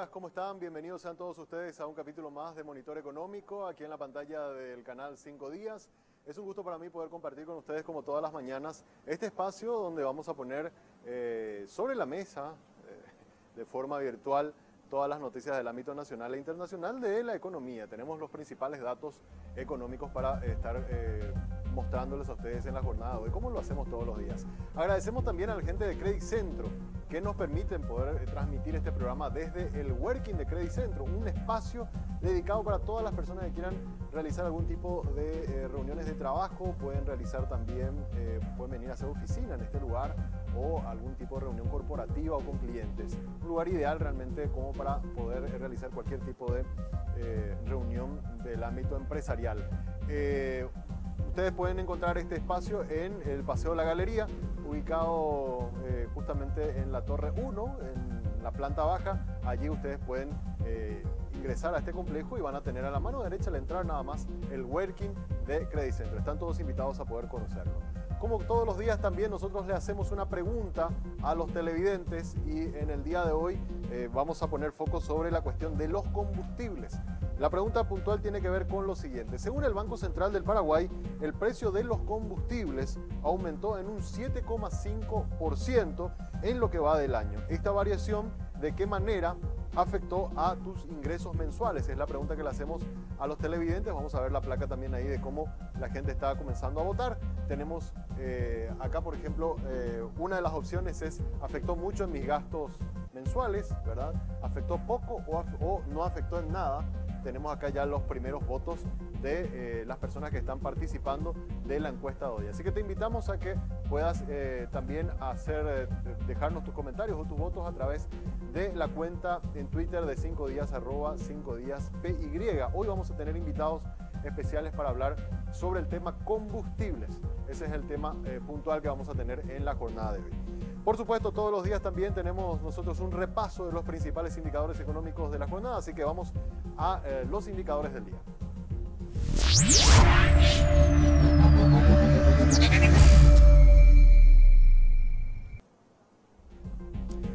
días, ¿cómo están? Bienvenidos sean todos ustedes a un capítulo más de Monitor Económico, aquí en la pantalla del canal 5 Días. Es un gusto para mí poder compartir con ustedes, como todas las mañanas, este espacio donde vamos a poner sobre la mesa, de forma virtual, todas las noticias del ámbito nacional e internacional de la economía. Tenemos los principales datos económicos para estar mostrándoles a ustedes en la jornada de hoy, como lo hacemos todos los días. Agradecemos también a la gente de Credit Centro, que nos permiten poder transmitir este programa desde el Working de Credit Centro, un espacio dedicado para todas las personas que quieran realizar algún tipo de reuniones de trabajo. Pueden realizar también, pueden venir a hacer oficina en este lugar o algún tipo de reunión corporativa o con clientes. Un lugar ideal realmente como para poder realizar cualquier tipo de reunión del ámbito empresarial. Ustedes pueden encontrar este espacio en el Paseo La Galería, ubicado justamente en la Torre 1, en la planta baja. Allí ustedes pueden ingresar a este complejo y van a tener a la mano derecha al entrar nada más el Working de Credit Centro. Están todos invitados a poder conocerlo. Como todos los días también nosotros le hacemos una pregunta a los televidentes y en el día de hoy vamos a poner foco sobre la cuestión de los combustibles. La pregunta puntual tiene que ver con lo siguiente. Según el Banco Central del Paraguay, el precio de los combustibles aumentó en un 7,5% en lo que va del año. Esta variación, ¿de qué manera afectó a tus ingresos mensuales? Es la pregunta que le hacemos a los televidentes. Vamos a ver la placa también ahí de cómo la gente está comenzando a votar. Tenemos acá, por ejemplo, una de las opciones es: afectó mucho en mis gastos mensuales, ¿verdad? Afectó poco o no afectó en nada. Tenemos acá ya los primeros votos de las personas que están participando de la encuesta de hoy. Así que te invitamos a que puedas también dejarnos tus comentarios o tus votos a través de la cuenta en Twitter de 5 días, @5díaspy. Hoy vamos a tener invitados especiales para hablar sobre el tema combustibles. Ese es el tema puntual que vamos a tener en la jornada de hoy. Por supuesto, todos los días también tenemos nosotros un repaso de los principales indicadores económicos de la jornada, así que vamos a los indicadores del día.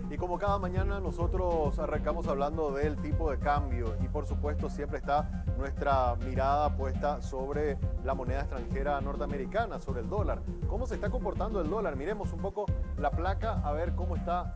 Y como cada mañana nosotros arrancamos hablando del tipo de cambio y por supuesto siempre está nuestra mirada puesta sobre la moneda extranjera norteamericana, sobre el dólar. ¿Cómo se está comportando el dólar? Miremos un poco la placa a ver cómo está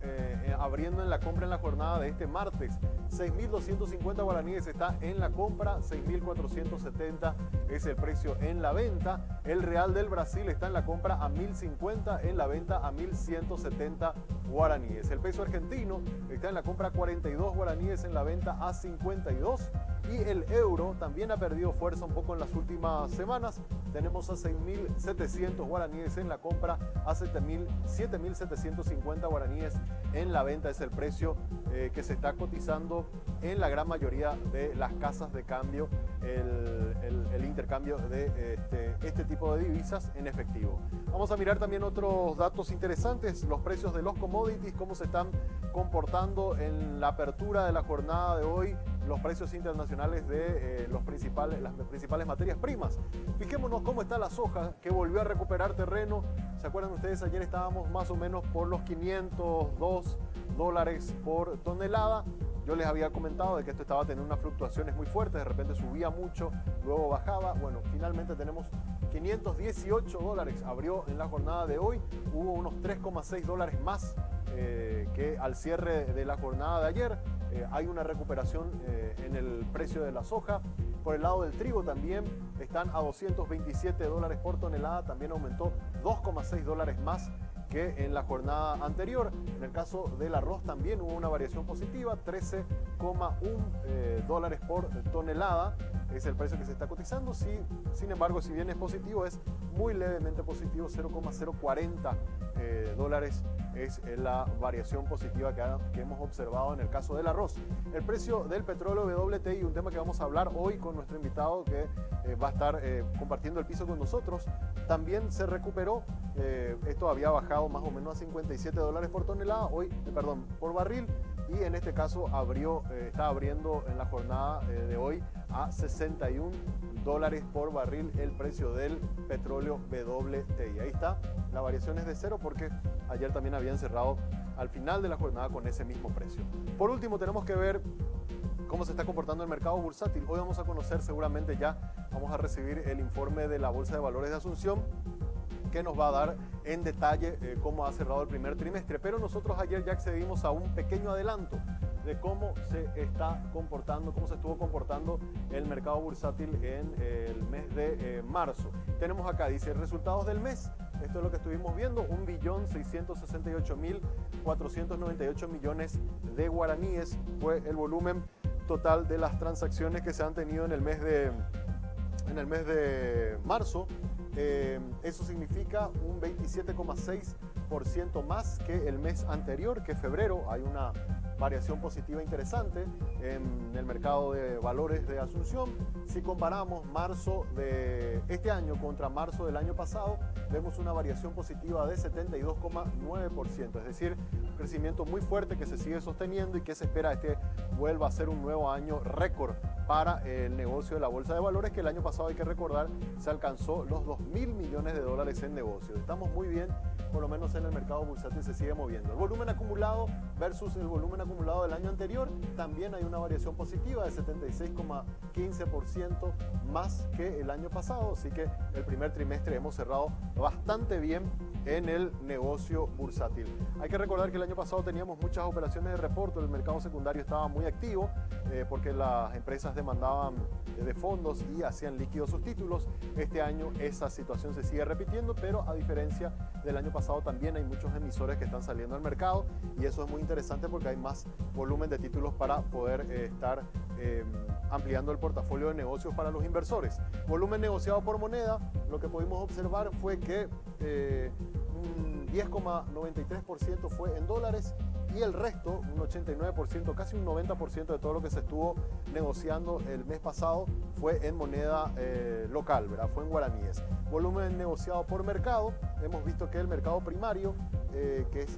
abriendo en la compra en la jornada de este martes. 6.250 guaraníes está en la compra, 6.470 es el precio en la venta. El real del Brasil está en la compra a 1.050, en la venta a 1.170 guaraníes. El peso argentino está en la compra a 42 guaraníes, en la venta a 52. Y el euro también ha perdido fuerza un poco en las últimas semanas. Tenemos a 6.700 guaraníes en la compra, a 7.750 guaraníes en la venta. Es el precio que se está cotizando en la gran mayoría de las casas de cambio, el intercambio de este tipo de divisas en efectivo. Vamos a mirar también otros datos interesantes, los precios de los commodities, cómo se están comportando en la apertura de la jornada de hoy, los precios internacionales de las principales materias primas. Fijémonos cómo está la soja, que volvió a recuperar terreno. ¿Se acuerdan ustedes? Ayer estábamos más o menos por los $502 por tonelada. Yo les había comentado de que esto estaba teniendo unas fluctuaciones muy fuertes, de repente subía mucho, luego bajaba. Bueno, finalmente tenemos $518, abrió en la jornada de hoy. Hubo unos $3,6 más que al cierre de la jornada de ayer. Hay una recuperación en el precio de la soja. Por el lado del trigo también están a $227 por tonelada, también aumentó $2,6 más que en la jornada anterior. En el caso del arroz también hubo una variación positiva, $13,1 por tonelada es el precio que se está cotizando. Sin embargo, si bien es positivo, es muy levemente positivo, $0,040 es la variación positiva que hemos observado en el caso del arroz. El precio del petróleo WTI, un tema que vamos a hablar hoy con nuestro invitado que va a estar compartiendo el piso con nosotros, también se recuperó. Esto había bajado más o menos a $57 por tonelada, por barril, y en este caso está abriendo en la jornada de hoy a $61 por barril el precio del petróleo WTI. Ahí está, la variación es de cero porque ayer también habían cerrado al final de la jornada con ese mismo precio. Por último, tenemos que ver cómo se está comportando el mercado bursátil. Hoy vamos a conocer, seguramente ya vamos a recibir el informe de la Bolsa de Valores de Asunción, que nos va a dar en detalle cómo ha cerrado el primer trimestre. Pero nosotros ayer ya accedimos a un pequeño adelanto de cómo se está comportando, cómo se estuvo comportando el mercado bursátil en el mes de marzo. Tenemos acá, dice, resultados del mes. Esto es lo que estuvimos viendo, 1.668.498 millones de guaraníes fue el volumen total de las transacciones que se han tenido en el mes de marzo. Eso significa un 27,6% más que el mes anterior, que febrero. Hay una variación positiva interesante en el mercado de valores de Asunción. Si comparamos marzo de este año contra marzo del año pasado, vemos una variación positiva de 72,9%, es decir, un crecimiento muy fuerte que se sigue sosteniendo y que se espera que vuelva a ser un nuevo año récord para el negocio de la Bolsa de Valores, que el año pasado, hay que recordar, se alcanzó los 2.000 millones de dólares en negocio. Estamos muy bien, por lo menos en el mercado bursátil se sigue moviendo. El volumen acumulado versus el volumen acumulado del año anterior, también hay una variación positiva de 76,15% más que el año pasado, así que el primer trimestre hemos cerrado bastante bien en el negocio bursátil. Hay que recordar que el año pasado teníamos muchas operaciones de reporto, el mercado secundario estaba muy activo porque las empresas demandaban de fondos y hacían líquidos sus títulos. Este año esa situación se sigue repitiendo, pero a diferencia del año pasado también hay muchos emisores que están saliendo al mercado y eso es muy interesante porque hay más volumen de títulos para poder estar ampliando el portafolio de negocios para los inversores. Volumen negociado por moneda, lo que pudimos observar fue que un 10,93% fue en dólares y el resto, un 89%, casi un 90% de todo lo que se estuvo negociando el mes pasado fue en moneda local, ¿verdad? Fue en guaraníes. Volumen negociado por mercado, hemos visto que el mercado primario, que es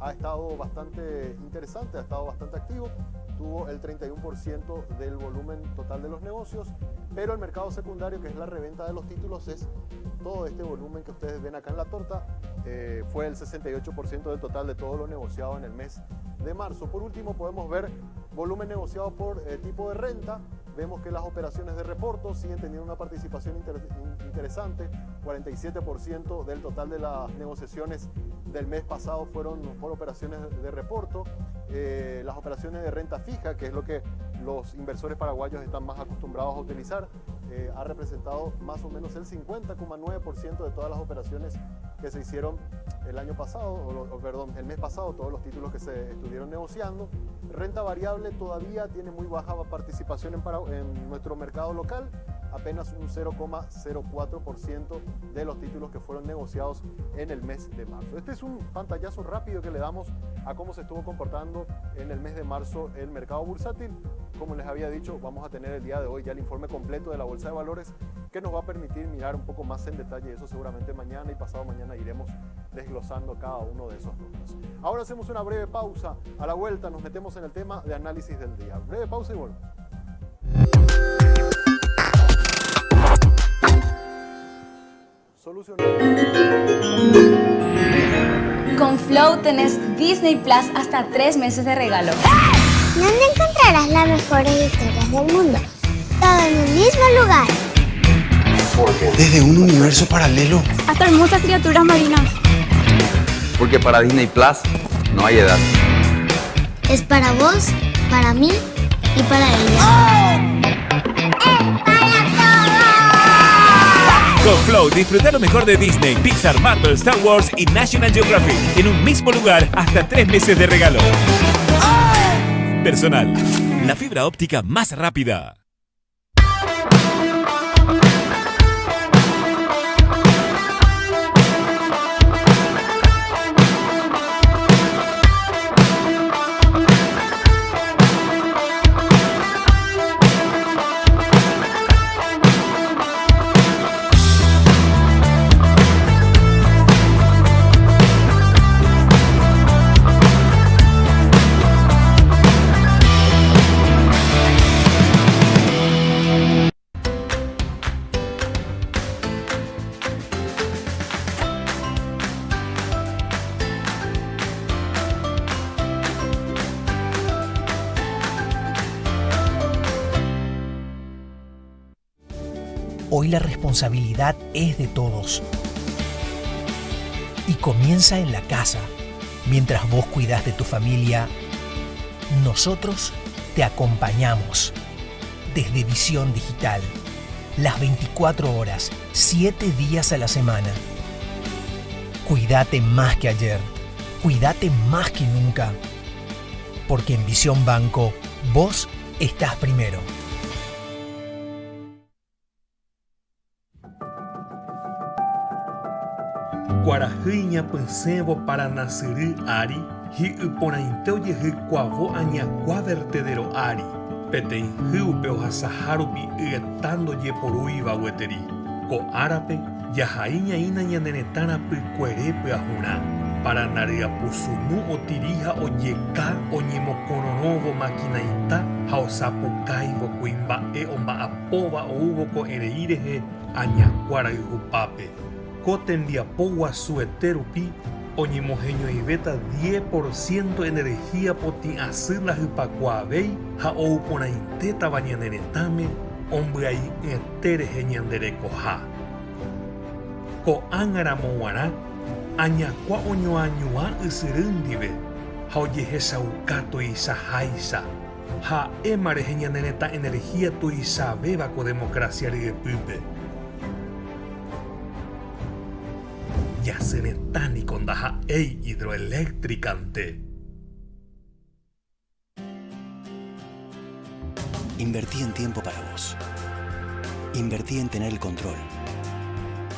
ha estado bastante interesante, ha estado bastante activo, tuvo el 31% del volumen total de los negocios, pero el mercado secundario, que es la reventa de los títulos, es todo este volumen que ustedes ven acá en la torta, fue el 68% del total de todo lo negociado en el mes de marzo. Por último, podemos ver volumen negociado por tipo de renta. Vemos que las operaciones de reporto siguen teniendo una participación interesante, 47% del total de las negociaciones del mes pasado fueron por operaciones de reporto. Las operaciones de renta fija, que es lo que los inversores paraguayos están más acostumbrados a utilizar, ha representado más o menos el 50,9% de todas las operaciones que se hicieron el año pasado, el mes pasado, todos los títulos que se estuvieron negociando. Renta variable todavía tiene muy baja participación en nuestro mercado local, apenas un 0,04% de los títulos que fueron negociados en el mes de marzo. Este es un pantallazo rápido que le damos a cómo se estuvo comportando en el mes de marzo el mercado bursátil. Como les había dicho, vamos a tener el día de hoy ya el informe completo de la Bolsa de Valores, que nos va a permitir mirar un poco más en detalle eso. Seguramente mañana y pasado mañana iremos desglosando cada uno de esos números. Ahora hacemos una breve pausa. A la vuelta nos metemos en el tema de análisis del día. Breve pausa y volvemos. Con Flow tenés Disney Plus hasta 3 meses de regalo. ¿Dónde encontrarás las mejores historias del mundo? Todo en un mismo lugar. Desde un universo paralelo hasta hermosas criaturas marinas. Porque para Disney Plus no hay edad. Es para vos, para mí y para ella. ¡Oh! ¡Es para todos! Con Flow disfruta lo mejor de Disney, Pixar, Marvel, Star Wars y National Geographic en un mismo lugar hasta 3 meses de regalo. Personal, la fibra óptica más rápida. Hoy la responsabilidad es de todos. Y comienza en la casa. Mientras vos cuidás de tu familia, nosotros te acompañamos. Desde Visión Digital. Las 24 horas, 7 días a la semana. Cuídate más que ayer. Cuídate más que nunca. Porque en Visión Banco, vos estás primero. Guarajiña pensevo para nacer ari, hi uponainteo yehi cuavo añacua vertedero ari. Petein hiupe ohasaharupi etando ye porui baueteri. Ko árape, yahaiña ina ñanenetana picuerepe ajuna. Para narea pusumu o tirija o yeka o ñemokoronovo maquinaita, haosapukaivo kuimba e omba apova o hugo ko ereireje añacuara y upape. Cotendia powa sueterupi, oñimojeño y beta 10% energía poti asila hipacuabei, ha oupona inteta bañaneretame, hombre ahí etere jeñanderecoja. Ko angara moara, añacua oñoañua isirundive, ha oyeje saucato y sahaisa, ha emare jeñanereta energía tu isabeba co democracia de pipe. Yasenetani con daja ei hidroeléctricante. Invertí en tiempo para vos. Invertí en tener el control.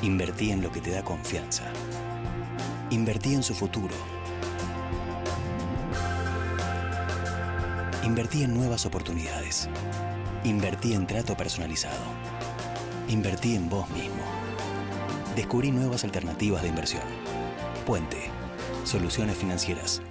Invertí en lo que te da confianza. Invertí en su futuro. Invertí en nuevas oportunidades. Invertí en trato personalizado. Invertí en vos mismo. Descubrí nuevas alternativas de inversión. Puente. Soluciones financieras.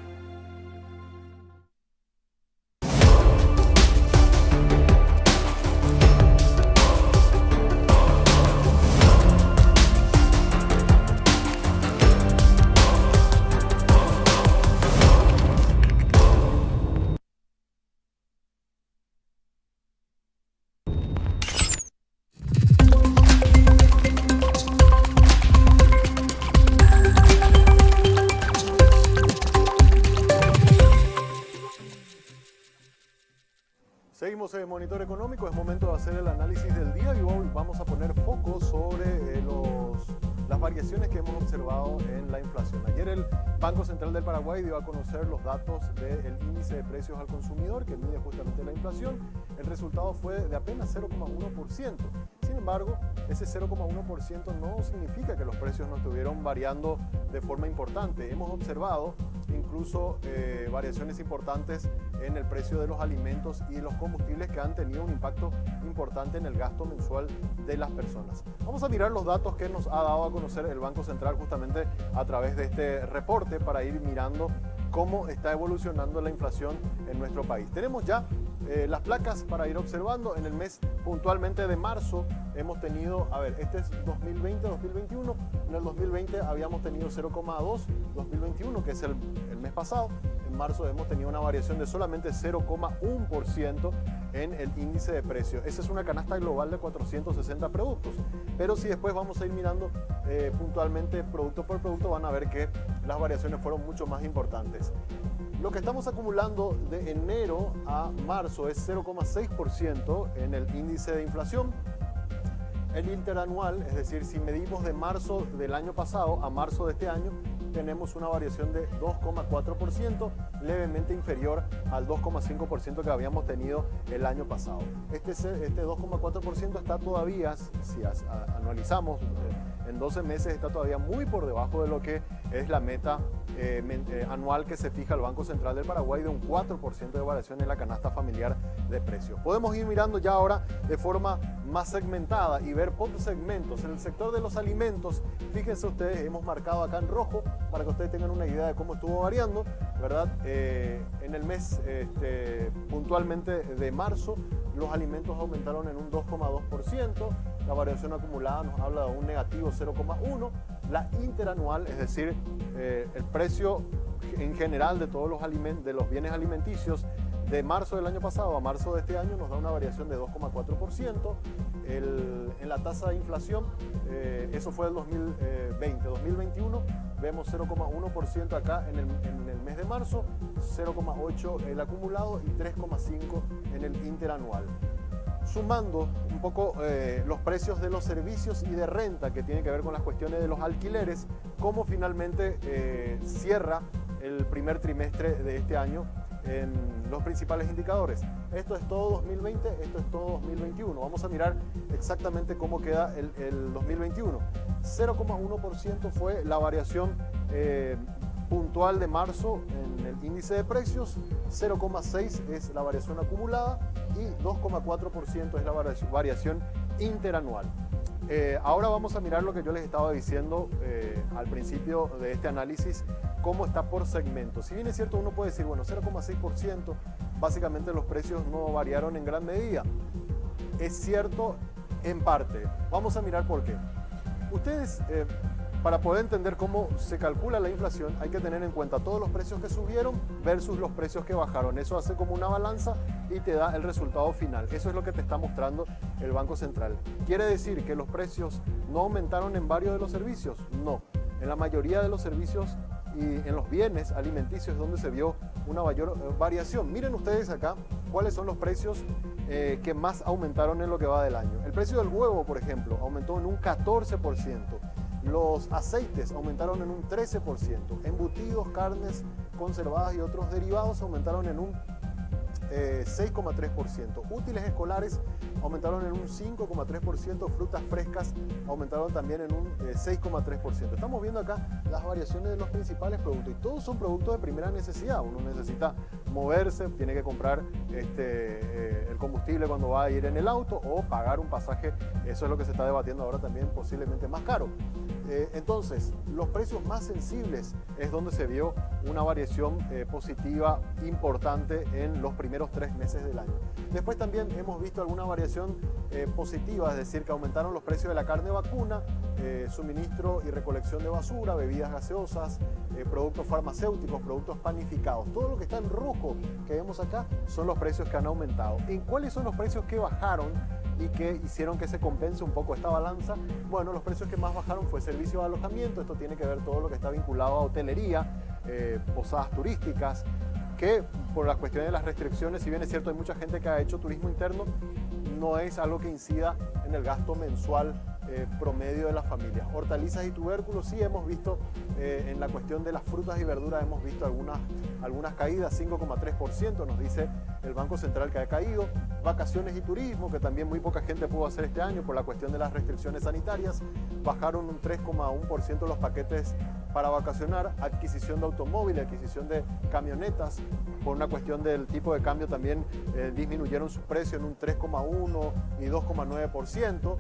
Seguimos en Monitor Económico, es momento de hacer el análisis del día y hoy vamos a poner foco sobre las variaciones que hemos observado en la inflación. Ayer el Banco Central del Paraguay dio a conocer los datos del índice de precios al consumidor que mide justamente la inflación. El resultado fue de apenas 0,1%. Sin embargo, ese 0,1% no significa que los precios no estuvieron variando de forma importante. Hemos observado incluso variaciones importantes en el precio de los alimentos y de los combustibles que han tenido un impacto importante en el gasto mensual de las personas. Vamos a mirar los datos que nos ha dado a conocer el Banco Central justamente a través de este reporte para ir mirando cómo está evolucionando la inflación en nuestro país. Tenemos ya las placas para ir observando. En el mes puntualmente de marzo hemos tenido, este es 2020-2021, en el 2020 habíamos tenido 0,2, 2021 que es el mes pasado, en marzo hemos tenido una variación de solamente 0,1% en el índice de precios. Esa es una canasta global de 460 productos, pero si después vamos a ir mirando puntualmente producto por producto van a ver que las variaciones fueron mucho más importantes. Lo que estamos acumulando de enero a marzo es 0,6% en el índice de inflación. El interanual, es decir, si medimos de marzo del año pasado a marzo de este año, tenemos una variación de 2,4%, levemente inferior al 2,5% que habíamos tenido el año pasado. Este 2,4% está todavía, si anualizamos en 12 meses, está todavía muy por debajo de lo que es la meta anual que se fija el Banco Central del Paraguay de un 4% de variación en la canasta familiar de precios. Podemos ir mirando ya ahora de forma más segmentada y ver por segmentos. En el sector de los alimentos, fíjense ustedes, hemos marcado acá en rojo para que ustedes tengan una idea de cómo estuvo variando, ¿verdad? En el mes puntualmente de marzo, los alimentos aumentaron en un 2,2%, la variación acumulada nos habla de un negativo 0,1%, la interanual, es decir, el precio en general de todos los bienes alimenticios De marzo del año pasado a marzo de este año nos da una variación de 2,4%. En la tasa de inflación, eso fue el 2020. 2021 vemos 0,1% acá en el mes de marzo, 0,8% el acumulado y 3,5% en el interanual. Sumando un poco los precios de los servicios y de renta que tienen que ver con las cuestiones de los alquileres, cómo finalmente cierra el primer trimestre de este año en los principales indicadores. Esto es todo 2020, esto es todo 2021. Vamos a mirar exactamente cómo queda el 2021. 0,1% fue la variación puntual de marzo en el índice de precios, 0,6% es la variación acumulada y 2,4% es la variación interanual. Ahora vamos a mirar lo que yo les estaba diciendo al principio de este análisis, cómo está por segmento. Si bien es cierto, uno puede decir, bueno, 0,6%, básicamente los precios no variaron en gran medida. Es cierto en parte. Vamos a mirar por qué. Ustedes, para poder entender cómo se calcula la inflación, hay que tener en cuenta todos los precios que subieron versus los precios que bajaron. Eso hace como una balanza y te da el resultado final. Eso es lo que te está mostrando el Banco Central. ¿Quiere decir que los precios no aumentaron en varios de los servicios? No. En la mayoría de los servicios y en los bienes alimenticios es donde se vio una mayor variación. Miren ustedes acá cuáles son los precios que más aumentaron en lo que va del año. El precio del huevo, por ejemplo, aumentó en un 14%. Los aceites aumentaron en un 13%. Embutidos, carnes conservadas y otros derivados aumentaron en un 6,3%. Útiles escolares aumentaron en un 5,3%. Frutas frescas aumentaron también en un 6,3%. Estamos viendo acá las variaciones de los principales productos y todos son productos de primera necesidad. Uno necesita moverse, tiene que comprar el combustible cuando va a ir en el auto o pagar un pasaje. Eso es lo que se está debatiendo ahora también, posiblemente más caro. Entonces, los precios más sensibles es donde se vio una variación positiva importante en los primeros 3 meses del año. Después también hemos visto alguna variación positiva, es decir, que aumentaron los precios de la carne vacuna, suministro y recolección de basura, bebidas gaseosas, productos farmacéuticos, productos panificados. Todo lo que está en rojo que vemos acá son los precios que han aumentado. ¿En cuáles son los precios que bajaron y que hicieron que se compense un poco esta balanza? Bueno, los precios que más bajaron fue servicio de alojamiento. Esto tiene que ver todo lo que está vinculado a hotelería, posadas turísticas, que por las cuestiones de las restricciones, si bien es cierto hay mucha gente que ha hecho turismo interno, no es algo que incida en el gasto mensual promedio de las familias. Hortalizas y tubérculos sí hemos visto, en la cuestión de las frutas y verduras hemos visto algunas caídas, 5,3% nos dice el Banco Central que ha caído. Vacaciones y turismo, que también muy poca gente pudo hacer este año por la cuestión de las restricciones sanitarias, bajaron un 3,1% los paquetes para vacacionar. Adquisición de automóviles, adquisición de camionetas, por una cuestión del tipo de cambio también disminuyeron su precio en un 3,1% y 2,9%.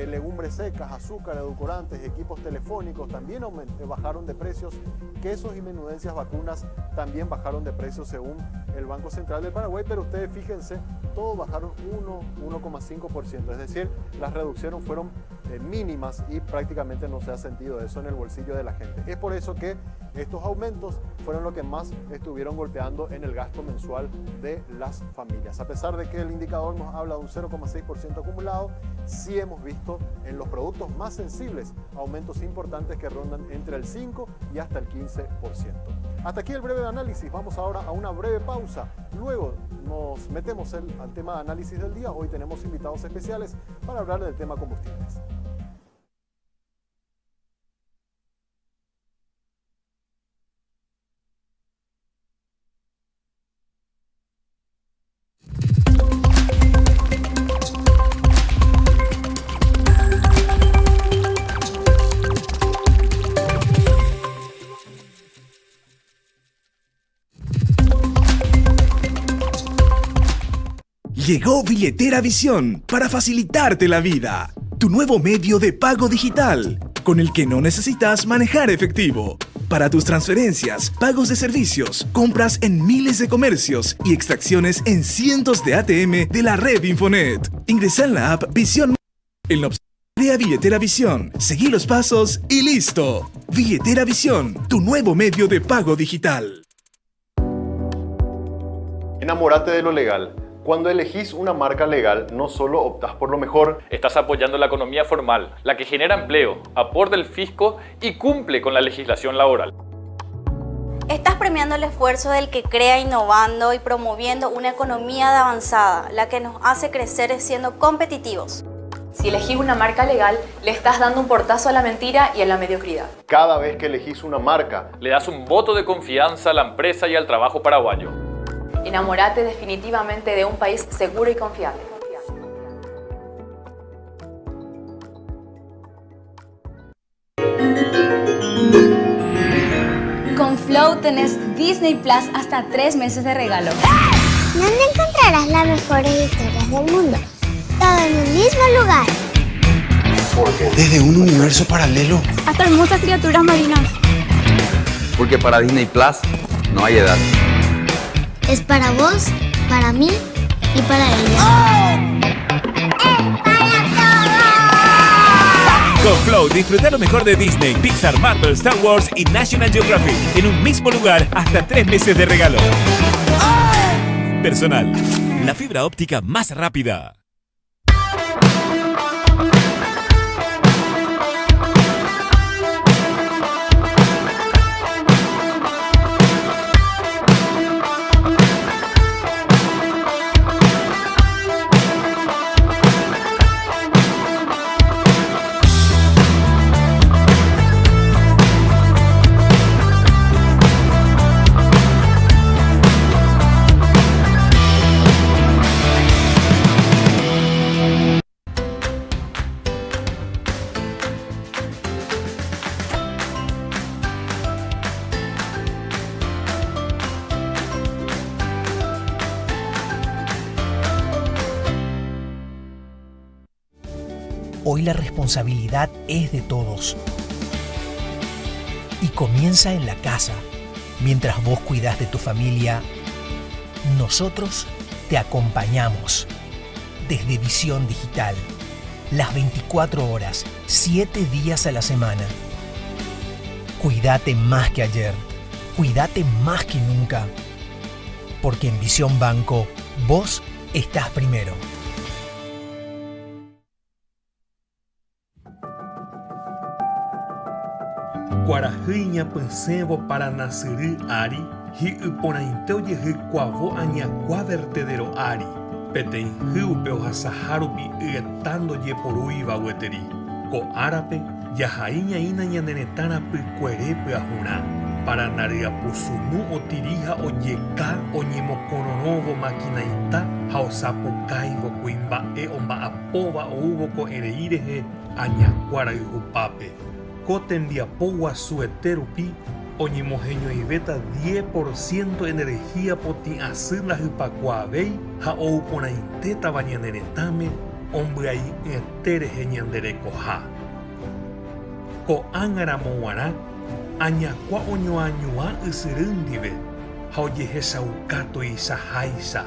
Legumbres secas, azúcar, edulcorantes, equipos telefónicos también bajaron de precios. Quesos y menudencias vacunas también bajaron de precios según el Banco Central del Paraguay, pero ustedes fíjense, todos bajaron 1,5%, es decir, las reducciones fueron mínimas y prácticamente no se ha sentido eso en el bolsillo de la gente. Es por eso que estos aumentos fueron lo que más estuvieron golpeando en el gasto mensual de las familias. A pesar de que el indicador nos habla de un 0,6% acumulado, sí hemos visto en los productos más sensibles aumentos importantes que rondan entre el 5 y hasta el 15%. Hasta aquí el breve análisis. Vamos ahora a una breve pausa. Luego nos metemos al tema de análisis del día. Hoy tenemos invitados especiales para hablar del tema combustibles. Llegó Billetera Visión para facilitarte la vida. Tu nuevo medio de pago digital, con el que no necesitas manejar efectivo. Para tus transferencias, pagos de servicios, compras en miles de comercios y extracciones en cientos de ATM de la red Infonet. Ingresa en la app Visión. En la opción Crea Billetera Visión, seguí los pasos y listo. Billetera Visión, tu nuevo medio de pago digital. Enamórate de lo legal. Cuando elegís una marca legal, no solo optás por lo mejor, estás apoyando la economía formal, la que genera empleo, aporta el fisco y cumple con la legislación laboral. Estás premiando el esfuerzo del que crea innovando y promoviendo una economía de avanzada, la que nos hace crecer siendo competitivos. Si elegís una marca legal, le estás dando un portazo a la mentira y a la mediocridad. Cada vez que elegís una marca, le das un voto de confianza a la empresa y al trabajo paraguayo. Enamórate definitivamente de un país seguro y confiable. Con Flow tenés Disney Plus hasta 3 meses de regalo. ¿Dónde encontrarás las mejores historias del mundo? Todo en un mismo lugar. Desde un universo paralelo hasta hermosas criaturas marinas. Porque para Disney Plus no hay edad. Es para vos, para mí y para ella. Con Flow disfruta lo mejor de Disney, Pixar, Marvel, Star Wars y National Geographic en un mismo lugar hasta 3 meses de regalo. Personal, la fibra óptica más rápida. Hoy la responsabilidad es de todos. Y comienza en la casa. Mientras vos cuidás de tu familia, nosotros te acompañamos. Desde Visión Digital. Las 24 horas, 7 días a la semana. Cuídate más que ayer. Cuídate más que nunca. Porque en Visión Banco, vos estás primero. Guarajiña pensevo para nacer ari, hi uponainte oyehy kuavo añakua vertedero ari, peteĩ hýpe ohasahárupi yetando jeporúiva gueteri, ko árape jahaíñaína ñane retãra pykuere pyahurã, para nariapusunu otiríha ojeka oñemokorõvo makinaita ha osapukáivo kuimba'e omba'apóva oúvo ko'ẽrei rehe añakua rayhupápe. Ko tembiapo guasuete rupi oñemoheñoivéta 10% energía potĩ'asy la hypakuaavéi ha ouporãitétava ñane retãme ombyai'yete rehe ñande rekoha. Ko ág̃aramo g̃uarã añakua oñoañuã ysyry ndive ha ojehechauka tuichaháicha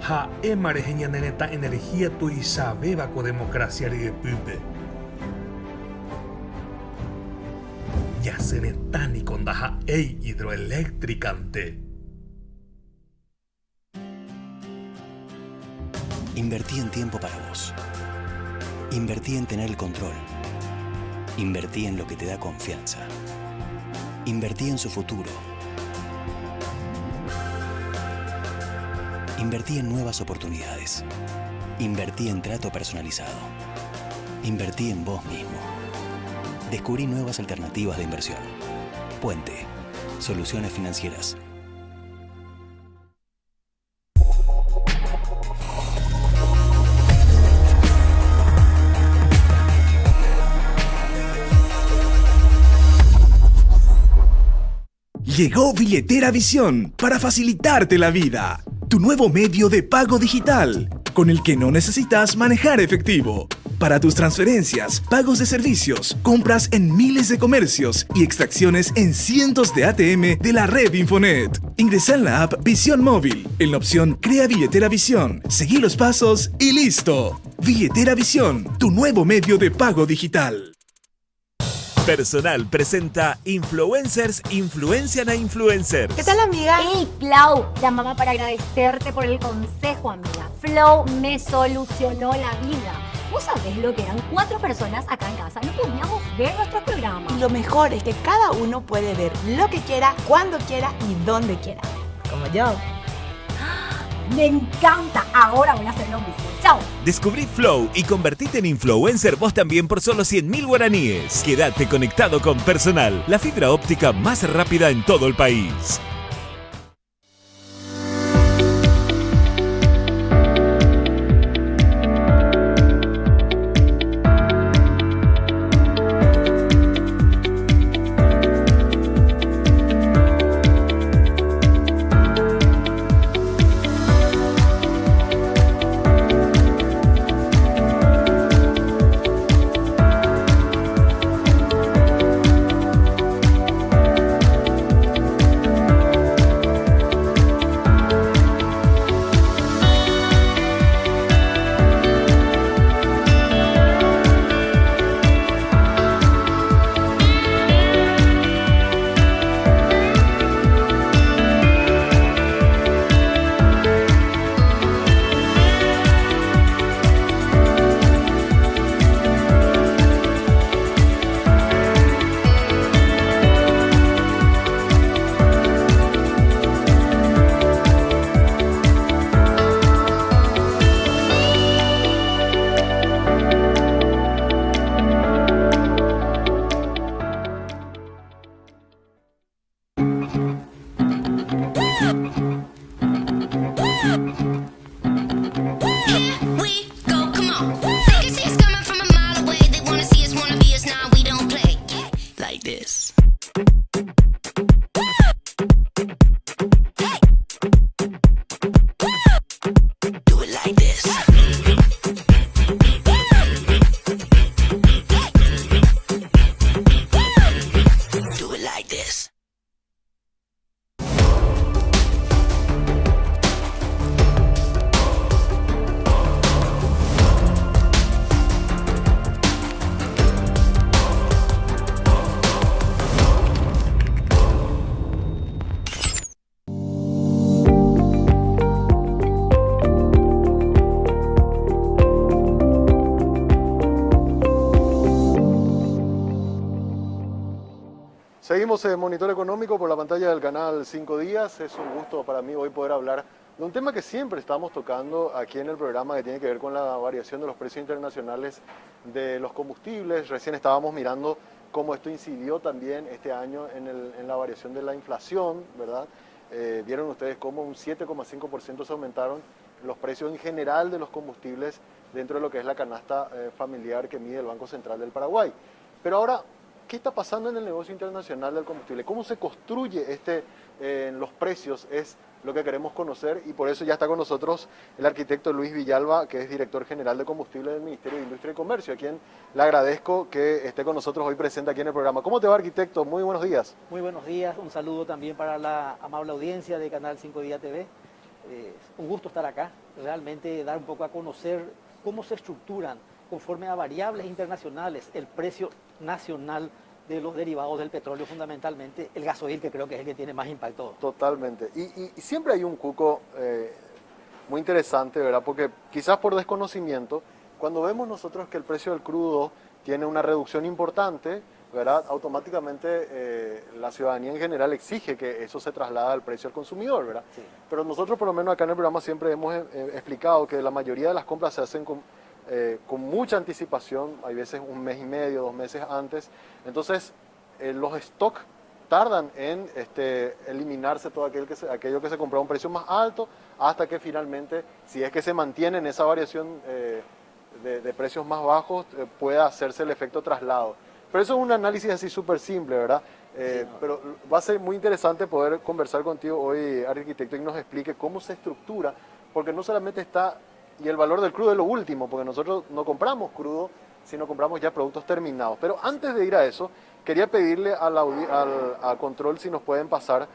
ha'éma rehe ñane retã energía tuichavéva ko democracia ry'epýpe. Yasyretãni ko ndaha'éi hidroeléctricante. Invertí en tiempo para vos. Invertí en tener el control. Invertí en lo que te da confianza. Invertí en su futuro. Invertí en nuevas oportunidades. Invertí en trato personalizado. Invertí en vos mismo. Descubrí nuevas alternativas de inversión. Puente. Soluciones financieras. Llegó Billetera Visión para facilitarte la vida. Tu nuevo medio de pago digital, con el que no necesitas manejar efectivo. Para tus transferencias, pagos de servicios, compras en miles de comercios y extracciones en cientos de ATM de la red Infonet. Ingresa en la app Visión Móvil, en la opción Crea Billetera Visión, seguí los pasos y listo. Billetera Visión, tu nuevo medio de pago digital. Personal presenta Influencers Influencian a Influencers. ¿Qué tal, amiga? Hey, Clau, llamaba para agradecerte por el consejo, amiga. Flow me solucionó la vida. ¿Vos sabés lo que eran 4 personas acá en casa? No podíamos ver nuestro programa. Y lo mejor es que cada uno puede ver lo que quiera, cuando quiera y donde quiera. Como yo. Me encanta. Ahora voy a hacer lo mismo. Chao. Descubrí Flow y convertite en influencer vos también por solo 100.000 guaraníes. Quédate conectado con Personal, la fibra óptica más rápida en todo el país. Seguimos en Monitor Económico por la pantalla del canal 5 Días. Es un gusto para mí hoy poder hablar de un tema que siempre estamos tocando aquí en el programa, que tiene que ver con la variación de los precios internacionales de los combustibles. Recién estábamos mirando cómo esto incidió también este año en la variación de la inflación, ¿verdad? Vieron ustedes cómo un 7,5% se aumentaron los precios en general de los combustibles dentro de lo que es la canasta familiar que mide el Banco Central del Paraguay. Pero ahora, ¿qué está pasando en el negocio internacional del combustible? ¿Cómo se construye los precios? Es lo que queremos conocer y por eso ya está con nosotros el arquitecto Luis Villalba, que es director general de combustible del Ministerio de Industria y Comercio, a quien le agradezco que esté con nosotros hoy presente aquí en el programa. ¿Cómo te va, arquitecto? Muy buenos días. Muy buenos días, un saludo también para la amable audiencia de Canal 5 Días TV. Un gusto estar acá, realmente dar un poco a conocer cómo se estructuran conforme a variables internacionales el precio nacional de los derivados del petróleo, fundamentalmente el gasoil, que creo que es el que tiene más impacto. Totalmente. Y siempre hay un cuco muy interesante, ¿verdad? Porque quizás por desconocimiento, cuando vemos nosotros que el precio del crudo tiene una reducción importante, ¿verdad? Automáticamente la ciudadanía en general exige que eso se traslade al precio al consumidor, ¿verdad? Sí. Pero nosotros, por lo menos acá en el programa, siempre hemos explicado que la mayoría de las compras se hacen con mucha anticipación, hay veces un mes y medio, 2 meses antes. Entonces, los stocks tardan en eliminarse todo aquello que se compró a un precio más alto, hasta que finalmente, si es que se mantiene en esa variación de precios más bajos, pueda hacerse el efecto traslado. Pero eso es un análisis así súper simple, ¿verdad? Sí, no. Pero va a ser muy interesante poder conversar contigo hoy, arquitecto, y nos explique cómo se estructura, porque no solamente está, y el valor del crudo es lo último, porque nosotros no compramos crudo, sino compramos ya productos terminados. Pero antes de ir a eso, quería pedirle al control si nos pueden pasar.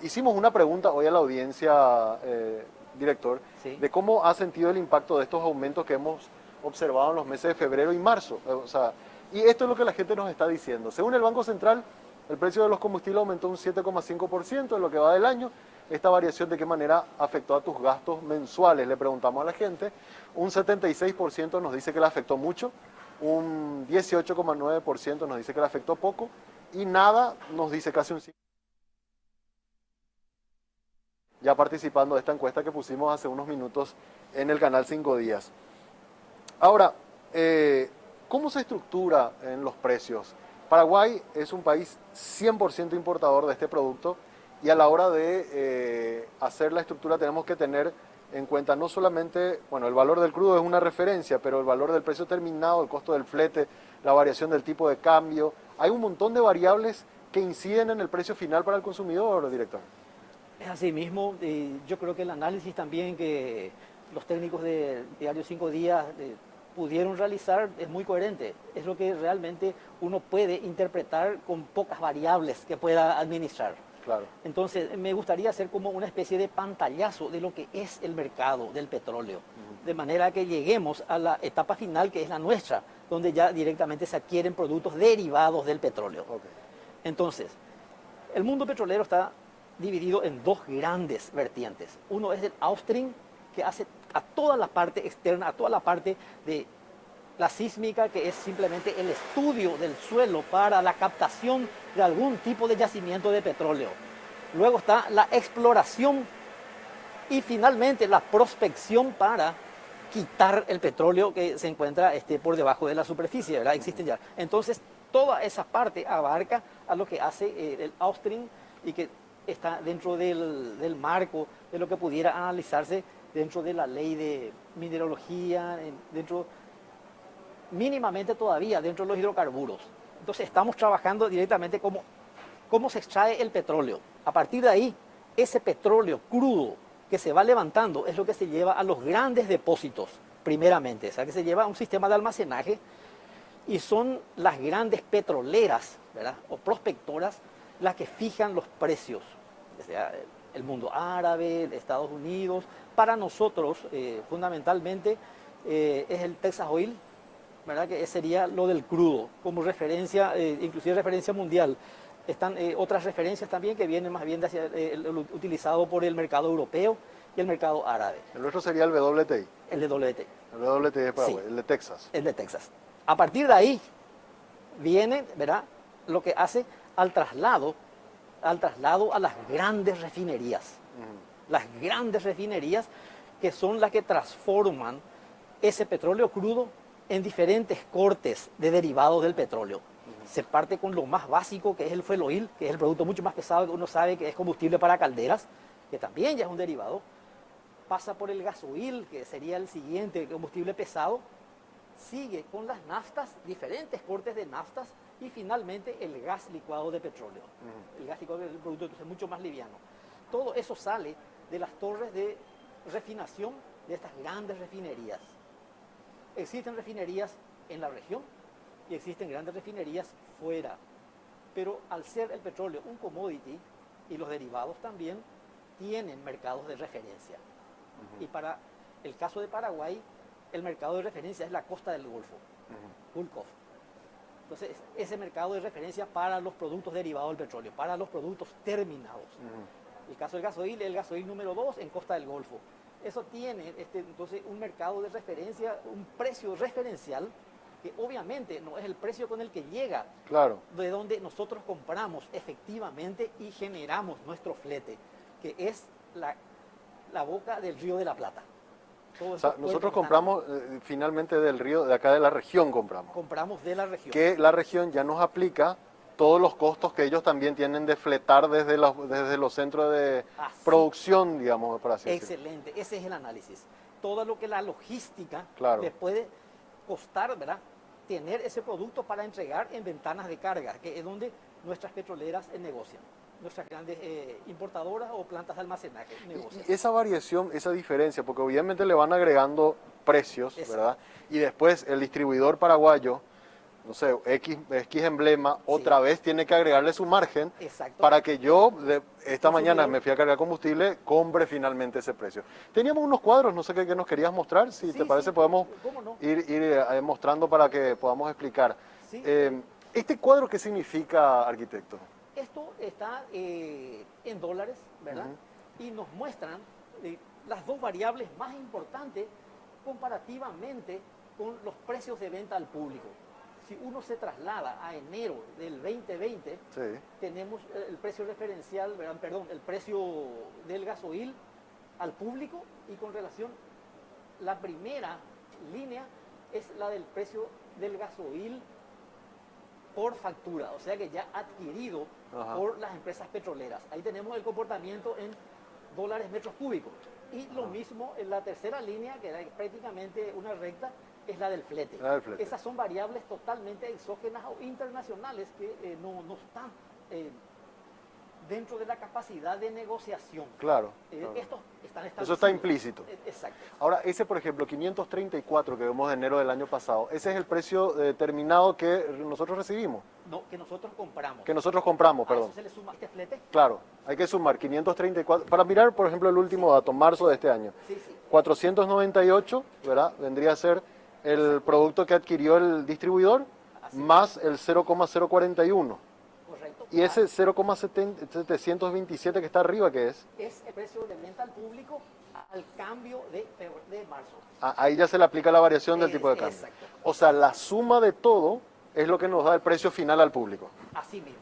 Hicimos una pregunta hoy a la audiencia, director, sí, de cómo ha sentido el impacto de estos aumentos que hemos observado en los meses de febrero y marzo. O sea, Y esto es lo que la gente nos está diciendo. Según el Banco Central, el precio de los combustibles aumentó un 7,5% en lo que va del año. Esta variación, ¿de qué manera afectó a tus gastos mensuales? Le preguntamos a la gente. Un 76% nos dice que le afectó mucho, un 18,9% nos dice que le afectó poco y nada nos dice casi un 5%. Ya participando de esta encuesta que pusimos hace unos minutos en el canal 5 días. Ahora, ¿cómo se estructura en los precios? Paraguay es un país 100% importador de este producto y a la hora de hacer la estructura tenemos que tener en cuenta no solamente, bueno, el valor del crudo es una referencia, pero el valor del precio terminado, el costo del flete, la variación del tipo de cambio. Hay un montón de variables que inciden en el precio final para el consumidor, director. Es así mismo, yo creo que el análisis también que los técnicos de Diario 5 Días pudieron realizar es muy coherente. Es lo que realmente uno puede interpretar con pocas variables que pueda administrar. Claro. Entonces, me gustaría hacer como una especie de pantallazo de lo que es el mercado del petróleo, de manera que lleguemos a la etapa final, que es la nuestra, donde ya directamente se adquieren productos derivados del petróleo. Okay. Entonces, el mundo petrolero está dividido en dos grandes vertientes. Uno es el upstream, que hace a toda la parte externa, a toda la parte de la sísmica, que es simplemente el estudio del suelo para la captación de algún tipo de yacimiento de petróleo. Luego está la exploración y finalmente la prospección para quitar el petróleo que se encuentra por debajo de la superficie, ¿verdad? Existen ya. Entonces, toda esa parte abarca a lo que hace el upstream y que está dentro del marco de lo que pudiera analizarse dentro de la ley de mineralogía, dentro mínimamente todavía dentro de los hidrocarburos. Entonces estamos trabajando directamente cómo se extrae el petróleo. A partir de ahí, ese petróleo crudo que se va levantando es lo que se lleva a los grandes depósitos, primeramente. O sea, que se lleva a un sistema de almacenaje y son las grandes petroleras, ¿verdad?, o prospectoras las que fijan los precios. O sea, el mundo árabe, Estados Unidos. Para nosotros, fundamentalmente, es el Texas Oil, ¿verdad?, que sería lo del crudo, como referencia, inclusive referencia mundial. Están otras referencias también que vienen más bien de hacia, utilizado por el mercado europeo y el mercado árabe. El nuestro sería el WTI. El de WTI. El WTI de Paraguay, Sí. el de Texas. El de Texas. A partir de ahí viene, ¿verdad?, lo que hace al traslado a las grandes refinerías. Las grandes refinerías que son las que transforman ese petróleo crudo en diferentes cortes de derivados del petróleo. Se parte con lo más básico, que es el fuel oil, que es el producto mucho más pesado que uno sabe que es combustible para calderas, que también ya es un derivado. Pasa por el gasoil, que sería el siguiente combustible pesado. Sigue con las naftas, diferentes cortes de naftas, y finalmente el gas licuado de petróleo. El gas licuado es el producto entonces mucho más liviano. Todo eso sale de las torres de refinación de estas grandes refinerías. Existen refinerías en la región y existen grandes refinerías fuera. Pero al ser el petróleo un commodity y los derivados también, tienen mercados de referencia. Y para el caso de Paraguay, el mercado de referencia es la costa del Golfo, Gulf. Entonces, ese mercado de referencia para los productos derivados del petróleo, para los productos terminados. El caso del gasoil, el gasoil número 2 en costa del Golfo. Eso tiene entonces un mercado de referencia, un precio referencial, que obviamente no es el precio con el que llega, claro, de donde nosotros compramos efectivamente y generamos nuestro flete, que es la boca del Río de la Plata. O sea, nosotros compramos finalmente del río, de acá de la región compramos. Compramos de la región. Que la región ya nos aplica todos los costos que ellos también tienen de fletar desde los centros de producción, digamos, por así decirlo. Excelente, ese es el análisis. Todo lo que la logística Claro. le puede costar, ¿verdad?, tener ese producto para entregar en ventanas de carga, que es donde nuestras petroleras negocian. Nuestras grandes importadoras o plantas de almacenaje negocian. Y esa variación, esa diferencia, porque obviamente le van agregando precios, ¿verdad? Y después el distribuidor paraguayo, no sé, X emblema, otra vez tiene que agregarle su margen para que yo, esta mañana me fui a cargar combustible, compre finalmente ese precio. Teníamos unos cuadros, no sé qué nos querías mostrar, si te parece podemos ir mostrando para que podamos explicar. Sí. ¿Este cuadro qué significa, arquitecto? Esto está en dólares, ¿verdad? Y nos muestran las dos variables más importantes comparativamente con los precios de venta al público. Si uno se traslada a enero del 2020, tenemos el precio referencial, perdón, el precio del gasoil al público, y con relación, la primera línea es la del precio del gasoil por factura, o sea que ya adquirido por las empresas petroleras. Ahí tenemos el comportamiento en dólares metros cúbicos. Y lo mismo en la tercera línea, que era prácticamente una recta, es la del flete. Esas son variables totalmente exógenas o internacionales que no están dentro de la capacidad de negociación. Claro. Estos están establecidos. Eso está implícito. Exacto. Ahora, ese, por ejemplo, 534 que vemos de enero del año pasado, ¿ese es el precio determinado que nosotros recibimos? No, que nosotros compramos. Que nosotros compramos, perdón. ¿A eso se le suma este flete? Claro, hay que sumar 534. Para mirar, por ejemplo, el último dato, marzo de este año. 498, ¿verdad? Vendría a ser el producto que adquirió el distribuidor, más el 0,041. Correcto. ¿Y ese 0,727 que está arriba, qué es? Es el precio de venta al público al cambio de marzo. Ahí ya se le aplica la variación del tipo de cambio. Exacto. O sea, la suma de todo es lo que nos da el precio final al público. Así mismo.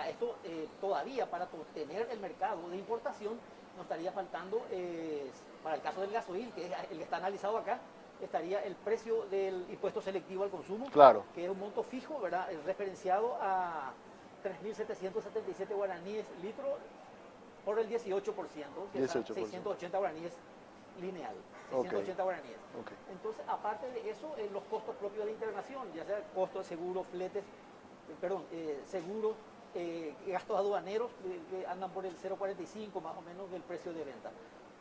Esto todavía, para obtener el mercado de importación, nos estaría faltando, para el caso del gasoil, que es el que está analizado acá, estaría el precio del impuesto selectivo al consumo, que es un monto fijo, ¿verdad? Referenciado a 3.777 guaraníes litro por el 18%, que es 680 guaraníes lineal, 680 guaraníes. Entonces, aparte de eso, los costos propios de internación, ya sea costo de seguro, fletes, seguro, gastos aduaneros, que andan por el 0,45 más o menos del precio de venta.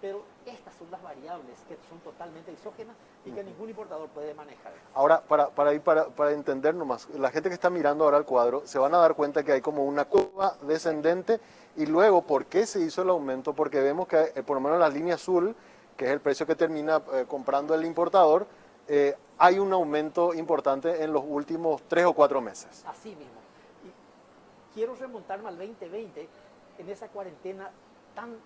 Pero estas son las variables que son totalmente exógenas y que ningún importador puede manejar. Ahora, para entender nomás, la gente que está mirando ahora el cuadro se van a dar cuenta que hay como una curva descendente, y luego, ¿por qué se hizo el aumento? Porque vemos que por lo menos en la línea azul, que es el precio que termina comprando el importador, hay un aumento importante en los últimos 3 o 4 meses. Así mismo. Y quiero remontarme al 2020, en esa cuarentena tan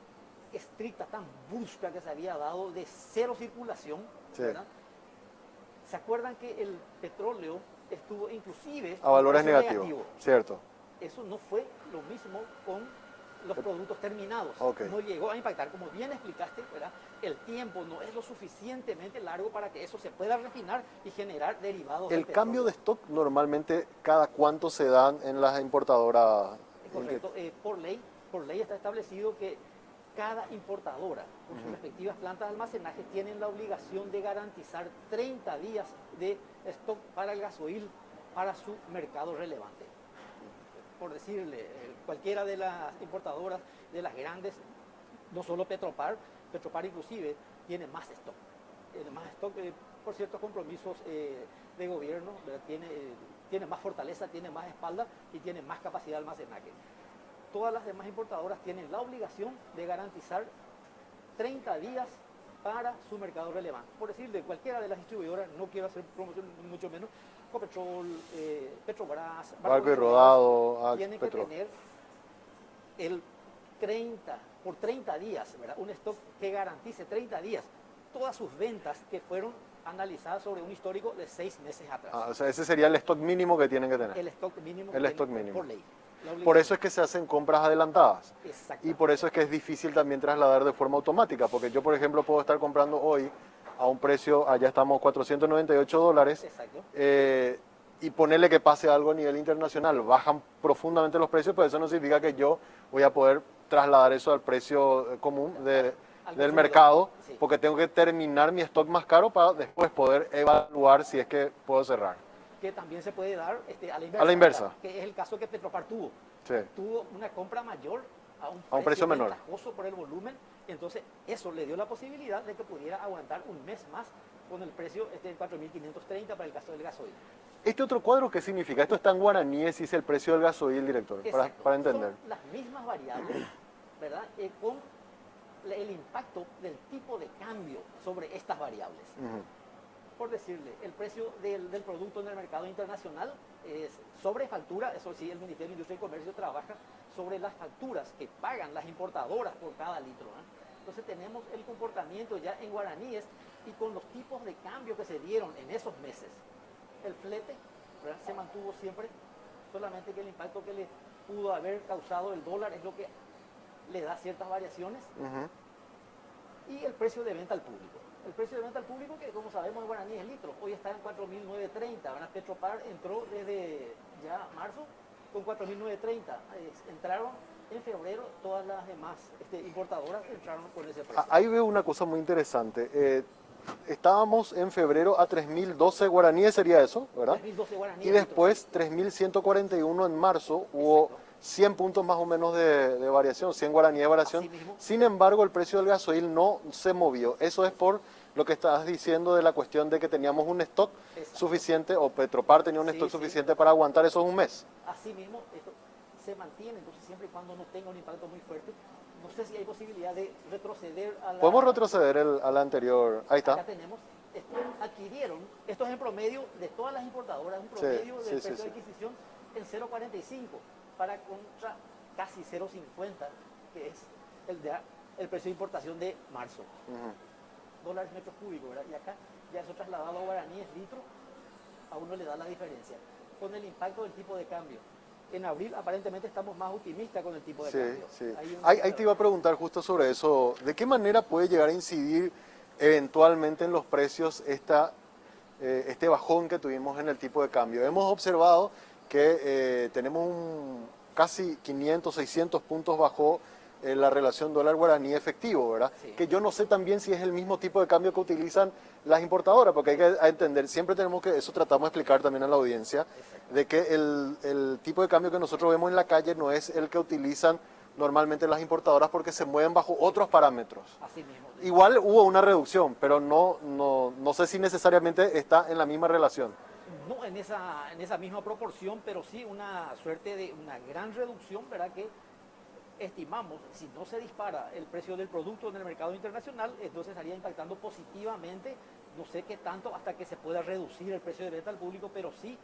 estricta, tan brusca que se había dado, de cero circulación, ¿verdad? ¿Se acuerdan que el petróleo estuvo inclusive a valores negativos? Cierto. Eso no fue lo mismo con los productos terminados. No llegó a impactar, como bien explicaste, ¿verdad? El tiempo no es lo suficientemente largo para que eso se pueda refinar y generar derivados. ¿El cambio de stock normalmente cada cuánto se dan en las importadoras? Correcto. Por ley está establecido que cada importadora, con sus respectivas plantas de almacenaje, tienen la obligación de garantizar 30 días de stock para el gasoil para su mercado relevante. Por decirle, cualquiera de las importadoras, de las grandes, no solo Petropar inclusive, tiene más stock. Por ciertos compromisos de gobierno, tiene más fortaleza, tiene más espalda y tiene más capacidad de almacenaje. Todas las demás importadoras tienen la obligación de garantizar 30 días para su mercado relevante. Por decir, de cualquiera de las distribuidoras, no quiero hacer promoción mucho menos, Copetrol, Petrobras, Barco y Rodado, tienen que tener por 30 días, ¿verdad? Un stock que garantice 30 días todas sus ventas que fueron analizadas sobre un histórico de 6 meses atrás. O sea, ese sería el stock mínimo que tienen que tener. El stock mínimo. Por ley. Por eso es que se hacen compras adelantadas. Y por eso es que es difícil también trasladar de forma automática, porque yo, por ejemplo, puedo estar comprando hoy a un precio, allá estamos $498, y ponerle que pase algo a nivel internacional. Bajan profundamente los precios, pero eso no significa que yo voy a poder trasladar eso al precio común del mercado, porque tengo que terminar mi stock más caro para después poder evaluar si es que puedo cerrar. Que también se puede dar a la inversa, que es el caso que Petropar tuvo. Tuvo una compra mayor a un precio menor, ventajoso por el volumen, entonces eso le dio la posibilidad de que pudiera aguantar un mes más con el precio de 4.530 para el caso del gasoil. ¿Este otro cuadro qué significa? Esto está en guaraníes y es el precio del gasoil, director, para entender. Son las mismas variables, ¿verdad? Con el impacto del tipo de cambio sobre estas variables. por decirle, el precio del producto en el mercado internacional es sobre factura, eso sí, el Ministerio de Industria y Comercio trabaja sobre las facturas que pagan las importadoras por cada litro, ¿eh? Entonces tenemos el comportamiento ya en guaraníes y con los tipos de cambio que se dieron en esos meses. El flete, ¿verdad?, se mantuvo siempre, solamente que el impacto que le pudo haber causado el dólar es lo que le da ciertas variaciones. Y el precio de venta al público. El precio de venta al público, que como sabemos en guaraníes es litro, hoy está en 4.930. Petropar entró desde ya marzo con 4.930. Entraron en febrero, todas las demás importadoras entraron con ese precio. Ahí veo una cosa muy interesante. Estábamos en febrero a 3.012 guaraníes, sería eso, ¿verdad? 3.012 guaraníes. Y después 3.141 en marzo, hubo 100 puntos más o menos de variación, 100 guaraníes de variación. Sin embargo, el precio del gasoil no se movió. Eso es por lo que estabas diciendo de la cuestión de que teníamos un stock suficiente, o Petropar tenía un stock suficiente para aguantar eso un mes. Así mismo, esto se mantiene, entonces siempre y cuando no tenga un impacto muy fuerte, no sé si hay posibilidad de retroceder a la... Podemos retroceder a la anterior, ahí está. Acá tenemos, adquirieron, esto es en promedio de todas las importadoras, un promedio del precio de adquisición en 0.45 para contra casi 0.50, que es el precio de importación de marzo. Dólares metros cúbicos, ¿verdad? Y acá ya eso trasladado a guaraníes litro, a uno le da la diferencia. Con el impacto del tipo de cambio. En abril aparentemente estamos más optimistas con el tipo de cambio. Ahí te iba a preguntar justo sobre eso. ¿De qué manera puede llegar a incidir eventualmente en los precios este bajón que tuvimos en el tipo de cambio? Hemos observado que tenemos casi 500, 600 puntos bajó la relación dólar-guaraní efectivo, ¿verdad? Que yo no sé también si es el mismo tipo de cambio que utilizan las importadoras, porque hay que entender, siempre tenemos que, eso tratamos de explicar también a la audiencia, de que el tipo de cambio que nosotros vemos en la calle no es el que utilizan normalmente las importadoras porque se mueven bajo otros parámetros. Así mismo. Igual hubo una reducción, pero no sé si necesariamente está en la misma relación. No en esa misma proporción, pero sí una suerte de una gran reducción, ¿verdad? Que estimamos, si no se dispara el precio del producto en el mercado internacional, entonces estaría impactando positivamente, no sé qué tanto, hasta que se pueda reducir el precio de venta al público, pero sí,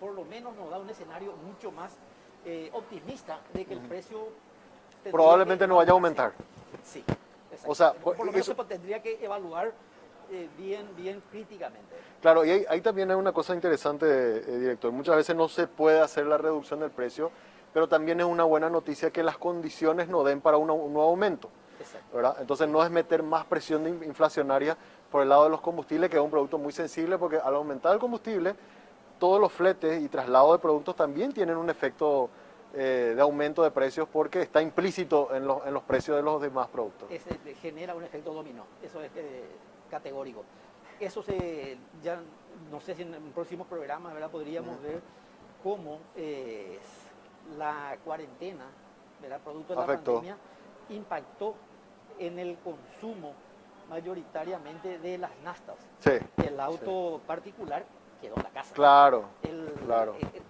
por lo menos nos da un escenario mucho más optimista de que el precio... Probablemente no vaya a aumentar. Sí, exacto. O sea, por lo menos se tendría que evaluar bien críticamente. Claro, y ahí también hay una cosa interesante, director. Muchas veces no se puede hacer la reducción del precio, pero también es una buena noticia que las condiciones no den para un nuevo aumento, ¿verdad? Entonces no es meter más presión inflacionaria por el lado de los combustibles, que es un producto muy sensible, porque al aumentar el combustible, todos los fletes y traslado de productos también tienen un efecto de aumento de precios, porque está implícito en los precios de los demás productos. Genera un efecto dominó, eso es categórico. Eso ya no sé si en próximos programas, ¿verdad?, podríamos ver cómo la cuarentena, ¿verdad?, producto de la pandemia, impactó en el consumo mayoritariamente de las naftas. El auto particular quedó en la casa. Claro.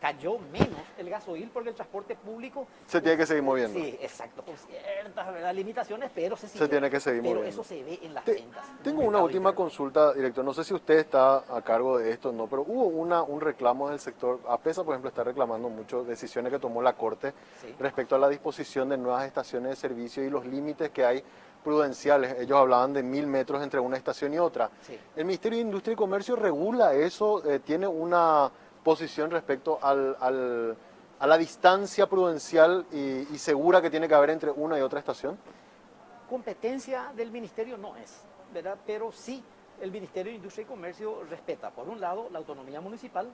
Cayó menos el gasoil porque el transporte público... Se tiene que seguir moviendo. Sí, exacto, con ciertas, ¿verdad?, limitaciones, pero se tiene que seguir moviendo. Pero eso se ve en las ventas. Tengo una última consulta, director. No sé si usted está a cargo de esto o no, pero hubo un reclamo del sector. APESA, por ejemplo, está reclamando mucho decisiones que tomó la Corte respecto a la disposición de nuevas estaciones de servicio y los límites que hay prudenciales. Ellos hablaban de 1000 metros entre una estación y otra. El Ministerio de Industria y Comercio regula eso, tiene una posición respecto a la distancia prudencial y segura que tiene que haber entre una y otra estación. Competencia del Ministerio no es, ¿verdad? Pero sí, el Ministerio de Industria y Comercio respeta, por un lado, la autonomía municipal,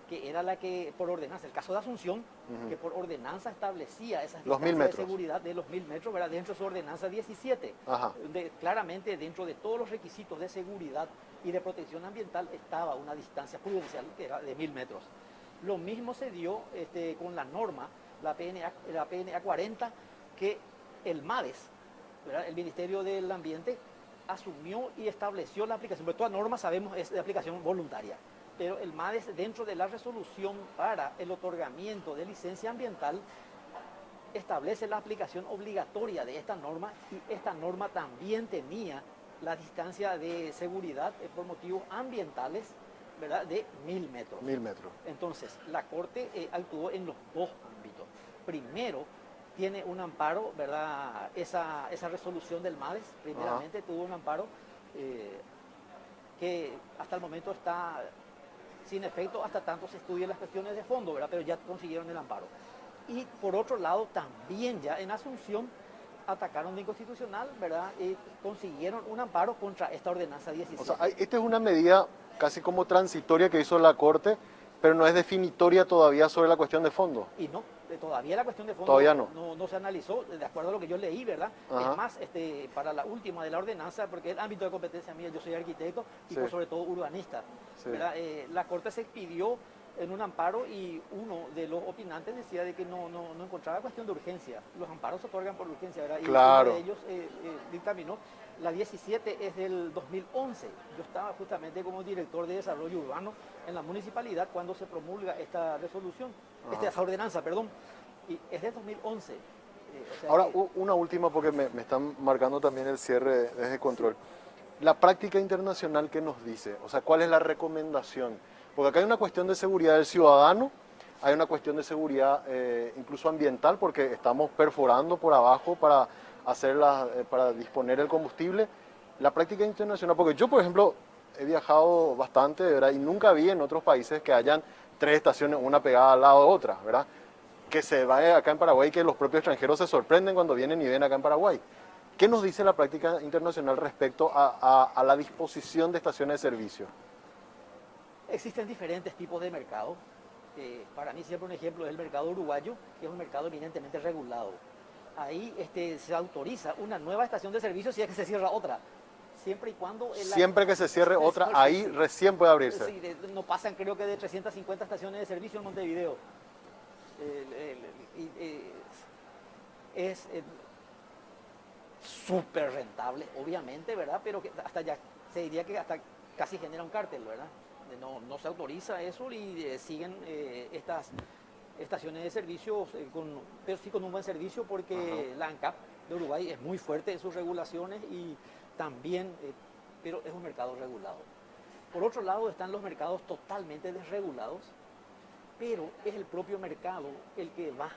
que era la que por ordenanza, el caso de Asunción, que por ordenanza establecía esas distancias de seguridad de los 1000 metros, ¿verdad?, dentro de su ordenanza 17. Claramente dentro de todos los requisitos de seguridad y de protección ambiental estaba una distancia prudencial que era de 1000 metros. Lo mismo se dio con la norma, la PNA 40, que el MADES, ¿verdad?, el Ministerio del Ambiente, asumió y estableció la aplicación. Porque toda norma, sabemos, es de aplicación voluntaria. Pero el MADES, dentro de la resolución para el otorgamiento de licencia ambiental, establece la aplicación obligatoria de esta norma, y esta norma también tenía la distancia de seguridad por motivos ambientales, ¿verdad?, de 1000 metros. 1000 metros. Entonces, la Corte actuó en los dos ámbitos. Primero, tiene un amparo, ¿verdad? Esa resolución del MADES, primeramente tuvo un amparo que hasta el momento está sin efecto hasta tanto se estudien las cuestiones de fondo, ¿verdad? Pero ya consiguieron el amparo. Y por otro lado, también ya en Asunción atacaron de inconstitucional, ¿verdad? Y consiguieron un amparo contra esta ordenanza 17. O sea, esta es una medida casi como transitoria que hizo la Corte, pero no es definitoria todavía sobre la cuestión de fondo. Y no, todavía la cuestión de fondo todavía no se analizó, de acuerdo a lo que yo leí, ¿verdad? Ajá. Es más, para la última de la ordenanza, porque es el ámbito de competencia mía, yo soy arquitecto y por sobre todo urbanista, ¿verdad? La Corte se expidió en un amparo y uno de los opinantes decía de que no encontraba cuestión de urgencia. Los amparos se otorgan por urgencia, ¿verdad? Y claro. uno de ellos dictaminó. La 17 es del 2011. Yo estaba justamente como director de desarrollo urbano en la municipalidad cuando se promulga esta resolución, esta ordenanza, perdón, y es del 2011. O sea, ahora, una última porque me están marcando también el cierre desde control. La práctica internacional, ¿qué nos dice? O sea, ¿cuál es la recomendación? Porque acá hay una cuestión de seguridad del ciudadano, hay una cuestión de seguridad incluso ambiental, porque estamos perforando por abajo para para disponer el combustible. La práctica internacional, porque yo, por ejemplo, he viajado bastante, ¿verdad? Y nunca vi en otros países que hayan 3 estaciones, una pegada al lado de otra, ¿verdad? Que se va acá en Paraguay, que los propios extranjeros se sorprenden cuando vienen y ven acá en Paraguay. ¿Qué nos dice la práctica internacional respecto a la disposición de estaciones de servicio? Existen diferentes tipos de mercados. Para mí siempre un ejemplo es el mercado uruguayo, que es un mercado eminentemente regulado. Ahí se autoriza una nueva estación de servicio si es que se cierra otra. Siempre y cuando... Siempre que se cierre otra, ahí recién puede abrirse. Sí, no pasan creo que de 350 estaciones de servicio en Montevideo. Es súper rentable, obviamente, ¿verdad? Pero que hasta ya se diría que hasta casi genera un cártel, ¿verdad? No se autoriza eso y siguen estas estaciones de servicio, pero sí con un buen servicio porque la ANCAP de Uruguay es muy fuerte en sus regulaciones y también, pero es un mercado regulado. Por otro lado están los mercados totalmente desregulados, pero es el propio mercado el que va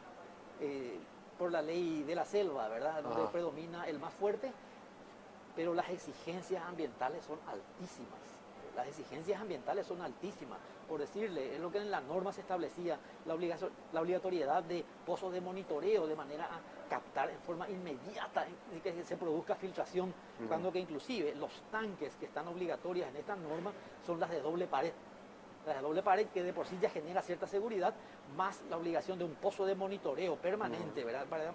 por la ley de la selva, ¿verdad? Donde predomina el más fuerte, pero las exigencias ambientales son altísimas. Las exigencias ambientales son altísimas. Por decirle, es lo que en la norma se establecía, la obligatoriedad de pozos de monitoreo de manera a captar en forma inmediata y que se produzca filtración, cuando que inclusive los tanques que están obligatorias en esta norma son las de doble pared. Las de doble pared que de por sí ya genera cierta seguridad, más la obligación de un pozo de monitoreo permanente, ¿verdad? Para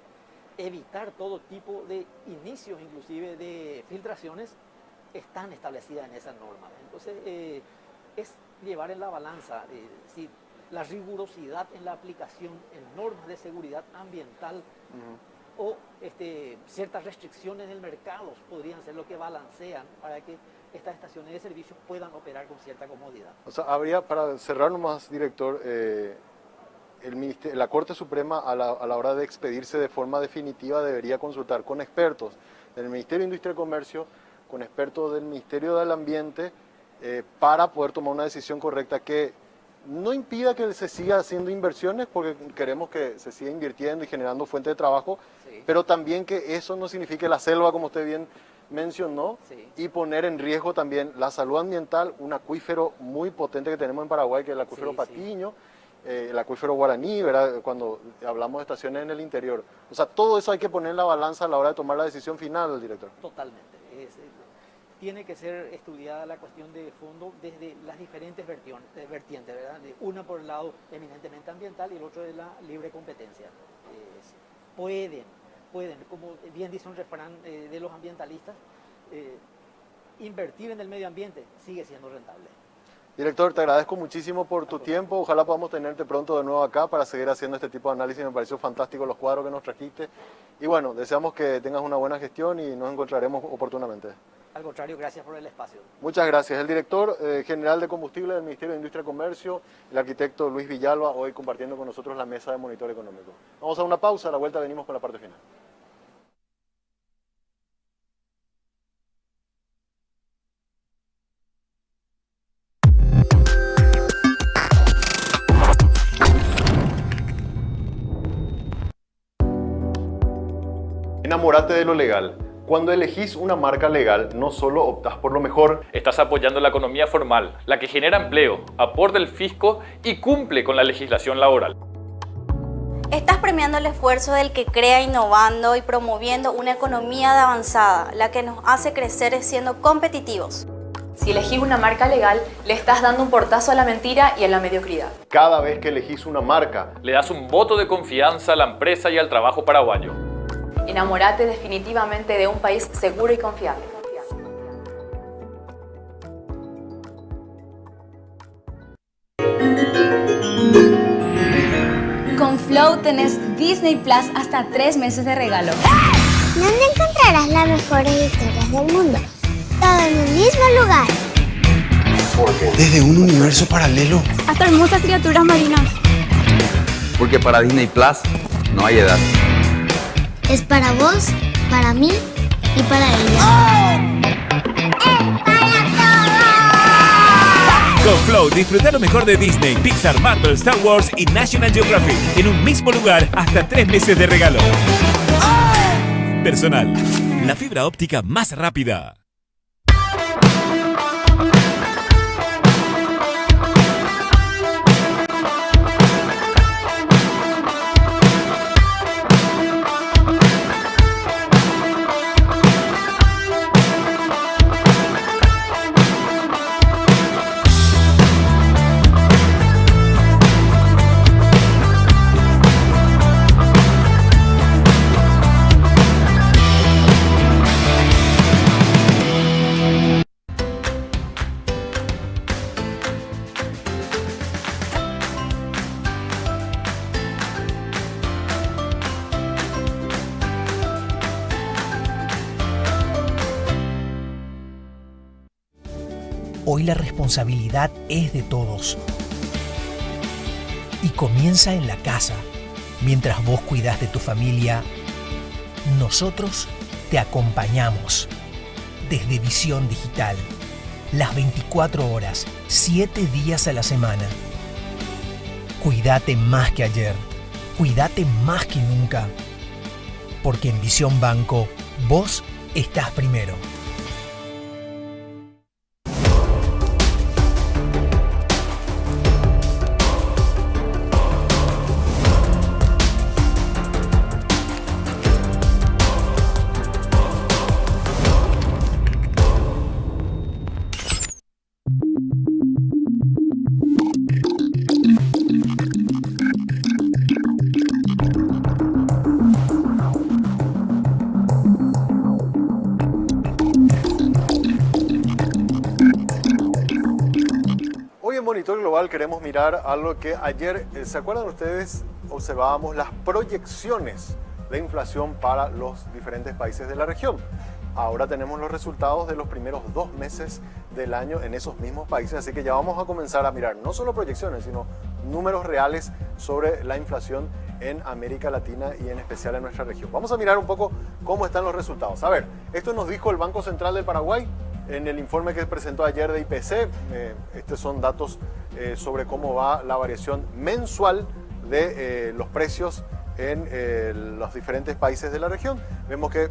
evitar todo tipo de inicios, inclusive de filtraciones, están establecidas en esa norma. Entonces, es llevar en la balanza si la rigurosidad en la aplicación en normas de seguridad ambiental o ciertas restricciones en el mercado podrían ser lo que balancean para que estas estaciones de servicios puedan operar con cierta comodidad. O sea, habría, para cerrar nomás, director, la Corte Suprema a la hora de expedirse de forma definitiva debería consultar con expertos del Ministerio de Industria y Comercio, con expertos del Ministerio del Ambiente, para poder tomar una decisión correcta que no impida que se siga haciendo inversiones, porque queremos que se siga invirtiendo y generando fuentes de trabajo, pero también que eso no signifique la selva, como usted bien mencionó, y poner en riesgo también la salud ambiental, un acuífero muy potente que tenemos en Paraguay, que es el acuífero Patiño, el acuífero Guaraní, ¿verdad? Cuando hablamos de estaciones en el interior. O sea, todo eso hay que poner en la balanza a la hora de tomar la decisión final, director. Totalmente. Tiene que ser estudiada la cuestión de fondo desde las diferentes vertientes, ¿verdad? Una por el lado eminentemente ambiental y el otro de la libre competencia. Pueden, como bien dice un refrán de los ambientalistas, invertir en el medio ambiente sigue siendo rentable. Director, te agradezco muchísimo por tu tiempo. Ojalá podamos tenerte pronto de nuevo acá para seguir haciendo este tipo de análisis. Me pareció fantástico los cuadros que nos trajiste. Y bueno, deseamos que tengas una buena gestión y nos encontraremos oportunamente. Al contrario, gracias por el espacio. Muchas gracias. El director general de combustible del Ministerio de Industria y Comercio, el arquitecto Luis Villalba, hoy compartiendo con nosotros la mesa de monitor económico. Vamos a una pausa, a la vuelta venimos con la parte final. Enamórate de lo legal. Cuando elegís una marca legal, no solo optás por lo mejor, estás apoyando la economía formal, la que genera empleo, aporta el fisco y cumple con la legislación laboral. Estás premiando el esfuerzo del que crea innovando y promoviendo una economía de avanzada, la que nos hace crecer siendo competitivos. Si elegís una marca legal, le estás dando un portazo a la mentira y a la mediocridad. Cada vez que elegís una marca, le das un voto de confianza a la empresa y al trabajo paraguayo. Enamórate definitivamente de un país seguro y confiable. Con Flow tenés Disney Plus hasta 3 meses de regalo. ¿Dónde encontrarás las mejores historias del mundo? Todo en un mismo lugar. Desde un universo paralelo hasta hermosas criaturas marinas. Porque para Disney Plus no hay edad. Es para vos, para mí y para ella. Con Flow disfruta lo mejor de Disney, Pixar, Marvel, Star Wars y National Geographic en un mismo lugar hasta 3 meses de regalo. Personal, la fibra óptica más rápida. Hoy la responsabilidad es de todos. Y comienza en la casa. Mientras vos cuidás de tu familia, nosotros te acompañamos. Desde Visión Digital. Las 24 horas, 7 días a la semana. Cuídate más que ayer. Cuídate más que nunca. Porque en Visión Banco, vos estás primero. Monitor Global queremos mirar algo que ayer, ¿se acuerdan ustedes? Observábamos las proyecciones de inflación para los diferentes países de la región. Ahora tenemos los resultados de los primeros 2 meses del año en esos mismos países, así que ya vamos a comenzar a mirar no solo proyecciones, sino números reales sobre la inflación en América Latina y en especial en nuestra región. Vamos a mirar un poco cómo están los resultados. A ver, esto nos dijo el Banco Central del Paraguay en el informe que presentó ayer de IPC. Estos son datos sobre cómo va la variación mensual de los precios en los diferentes países de la región. Vemos que,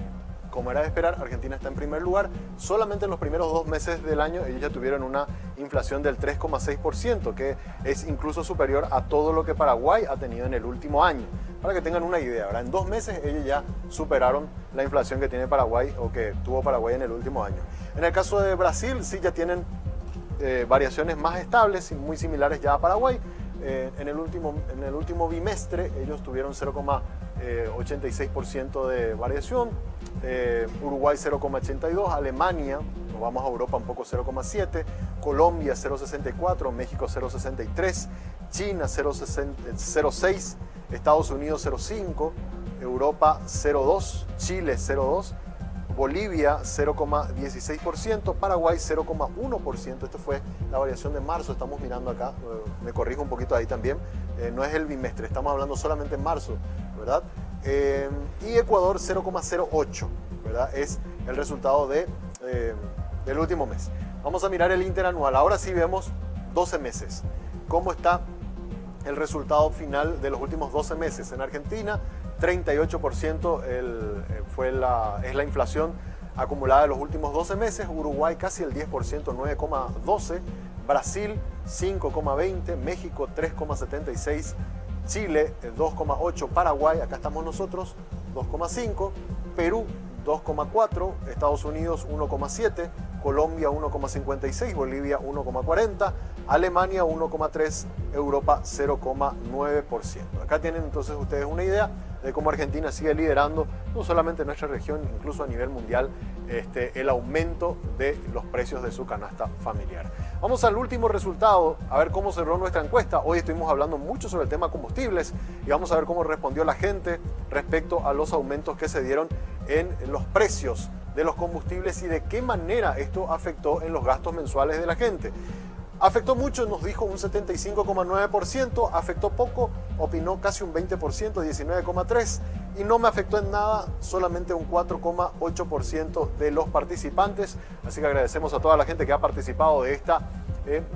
como era de esperar, Argentina está en primer lugar. Solamente en los primeros 2 meses del año ellos ya tuvieron una inflación del 3,6%, que es incluso superior a todo lo que Paraguay ha tenido en el último año. Para que tengan una idea, ¿verdad? En 2 meses ellos ya superaron la inflación que tiene Paraguay o que tuvo Paraguay en el último año. En el caso de Brasil sí ya tienen variaciones más estables y muy similares ya a Paraguay. En el último bimestre ellos tuvieron 0,86% de variación, Uruguay 0,82%, Alemania, nos vamos a Europa un poco, 0,7%, Colombia 0,64%, México 0,63%, China 0,06%, Estados Unidos 0,5%, Europa 0,2%, Chile 0,2%, Bolivia 0,16%, Paraguay 0,1%. Esto fue la variación de marzo, estamos mirando acá, me corrijo un poquito ahí también, no es el bimestre, estamos hablando solamente en marzo, ¿verdad? Y Ecuador 0,08%, ¿verdad? Es el resultado del último mes. Vamos a mirar el interanual, ahora sí vemos 12 meses. ¿Cómo está el resultado final de los últimos 12 meses? En Argentina 38% es la inflación acumulada de los últimos 12 meses. Uruguay casi el 10%, 9,12%. Brasil 5,20%. México 3,76%. Chile 2,8%. Paraguay, acá estamos nosotros, 2,5%. Perú 2,4%. Estados Unidos 1,7%. Colombia 1,56%. Bolivia 1,40%. Alemania 1,3%. Europa 0,9%. Acá tienen entonces ustedes una idea de cómo Argentina sigue liderando, no solamente en nuestra región, incluso a nivel mundial, el aumento de los precios de su canasta familiar. Vamos al último resultado, a ver cómo cerró nuestra encuesta. Hoy estuvimos hablando mucho sobre el tema combustibles y vamos a ver cómo respondió la gente respecto a los aumentos que se dieron en los precios de los combustibles y de qué manera esto afectó en los gastos mensuales de la gente. Afectó mucho, nos dijo un 75,9%, afectó poco, opinó casi un 20%, 19,3%, y no me afectó en nada, solamente un 4,8% de los participantes. Así que agradecemos a toda la gente que ha participado de esta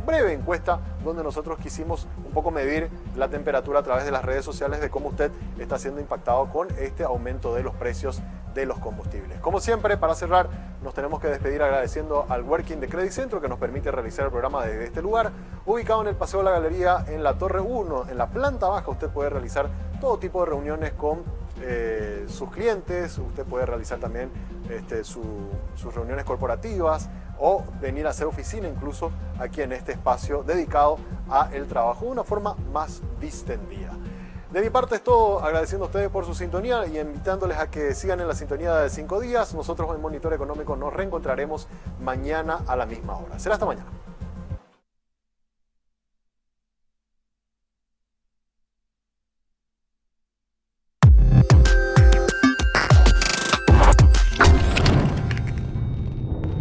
breve encuesta, donde nosotros quisimos un poco medir la temperatura a través de las redes sociales de cómo usted está siendo impactado con este aumento de los precios de los combustibles. Como siempre, para cerrar, nos tenemos que despedir agradeciendo al Working de Credit Centro, que nos permite realizar el programa desde este lugar, ubicado en el Paseo de la Galería, en la Torre 1, en la planta baja. Usted puede realizar todo tipo de reuniones con sus clientes, usted puede realizar también sus reuniones corporativas o venir a hacer oficina incluso aquí en este espacio dedicado al trabajo de una forma más distendida. De mi parte es todo, agradeciendo a ustedes por su sintonía y invitándoles a que sigan en la sintonía de 5 días. Nosotros en Monitor Económico nos reencontraremos mañana a la misma hora. Será hasta mañana.